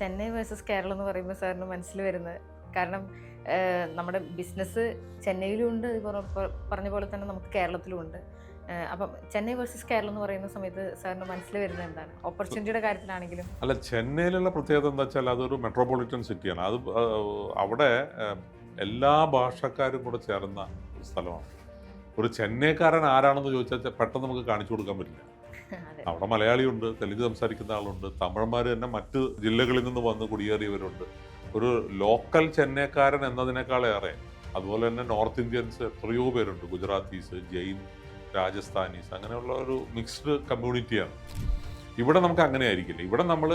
Chennai versus Keralam എന്ന് പറയുമ്പോൾ സാറിന് മനസ്സിൽ വരുന്നത് കാരണം നമ്മുടെ ബിസിനസ് ചെന്നൈയിലും ഉണ്ട് പറഞ്ഞ പോലെ തന്നെ നമുക്ക് കേരളത്തിലും ഉണ്ട്. അപ്പം ചെന്നൈ വേഴ്സസ് കേരളം എന്ന് പറയുന്ന സമയത്ത് സാറിന് മനസ്സിൽ വരുന്നത് എന്താണ്? ഓപ്പർച്യൂണിറ്റിയുടെ കാര്യത്തിലാണെങ്കിലും. അല്ല, ചെന്നൈയിലുള്ള പ്രത്യേകത എന്താ വെച്ചാൽ അതൊരു മെട്രോപൊളിറ്റൻ സിറ്റിയാണ്. അത് അവിടെ എല്ലാ ഭാഷക്കാരും കൂടെ ചേർന്ന ഒരു സ്ഥലമാണ്. ഒരു ചെന്നൈക്കാരൻ ആരാണെന്ന് ചോദിച്ചാൽ പെട്ടെന്ന് നമുക്ക് കാണിച്ചു കൊടുക്കാൻ പറ്റില്ല. അവിടെ മലയാളിയുണ്ട്, തെലുങ്ക് സംസാരിക്കുന്ന ആളുണ്ട്, തമിഴന്മാർ തന്നെ മറ്റ് ജില്ലകളിൽ നിന്ന് വന്ന് കുടിയേറിയവരുണ്ട്. ഒരു ലോക്കൽ ചെന്നൈക്കാരൻ എന്നതിനേക്കാളേറെ അതുപോലെ തന്നെ നോർത്ത് ഇന്ത്യൻസ് എത്രയോ പേരുണ്ട്. ഗുജറാത്തീസ്, ജെയിൻ, രാജസ്ഥാനീസ്, അങ്ങനെയുള്ള ഒരു മിക്സ്ഡ് കമ്മ്യൂണിറ്റിയാണ്. ഇവിടെ നമുക്ക് അങ്ങനെ ആയിരിക്കില്ല. ഇവിടെ നമ്മൾ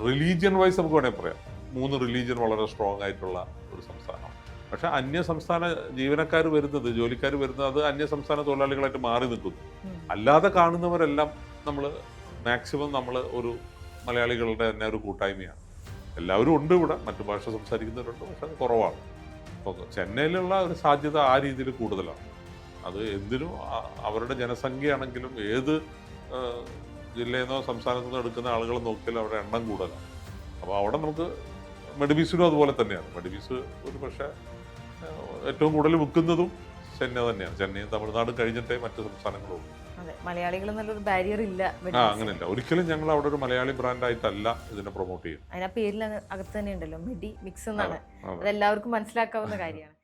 റിലീജിയൻ വൈസ് നമുക്ക് വേണമെങ്കിൽ പറയാം 3 റിലീജിയൻ വളരെ സ്ട്രോങ് ആയിട്ടുള്ള ഒരു സംസ്ഥാനമാണ്. പക്ഷെ അന്യ സംസ്ഥാന ജീവനക്കാർ വരുന്നത്, ജോലിക്കാർ വരുന്നത് അത് അന്യ സംസ്ഥാന തൊഴിലാളികളായിട്ട് മാറി നിൽക്കുന്നു. അല്ലാതെ കാണുന്നവരെല്ലാം നമ്മൾ മാക്സിമം നമ്മൾ ഒരു മലയാളികളുടെ തന്നെ ഒരു കൂട്ടായ്മയാണ്. എല്ലാവരും ഉണ്ട് ഇവിടെ, മറ്റു ഭാഷ സംസാരിക്കുന്നവരുണ്ട്, പക്ഷെ അത് കുറവാണ്. അപ്പോൾ ചെന്നൈയിലുള്ള ഒരു സാധ്യത ആ രീതിയിൽ കൂടുതലാണ്. അത് എന്തിനും അവരുടെ ജനസംഖ്യയാണെങ്കിലും ഏത് ജില്ലയിൽ നിന്നോ സംസ്ഥാനത്തു നിന്നോ എടുക്കുന്ന ആളുകൾ നോക്കിയാൽ അവരുടെ എണ്ണം കൂടുതലാണ്. അപ്പോൾ അവിടെ നമുക്ക് മെഡിബീസിനും അതുപോലെ തന്നെയാണ്. മെഡിബീസ് ഒരു പക്ഷേ ഏറ്റവും കൂടുതൽ വിൽക്കുന്നതും ചെന്നൈ തന്നെയാണ്. ചെന്നൈയും തമിഴ്നാടും കഴിഞ്ഞിട്ടേ മറ്റ് സംസ്ഥാനങ്ങളും ഉള്ളൂ. മലയാളികൾ നല്ലൊരു ബാരിയർ ഇല്ല. അങ്ങനെയല്ല, ഒരിക്കലും ഞങ്ങൾ അവിടെ ഒരു മലയാളി ബ്രാൻഡായിട്ടല്ല ഇതിനെ പ്രൊമോട്ട് ചെയ്യും. അതിനാ പേരിൽ അകത്ത് തന്നെ ഉണ്ടല്ലോ മെഡി മിക്സ് എന്നാണ്. അത് എല്ലാവർക്കും മനസ്സിലാക്കാവുന്ന കാര്യമാണ്.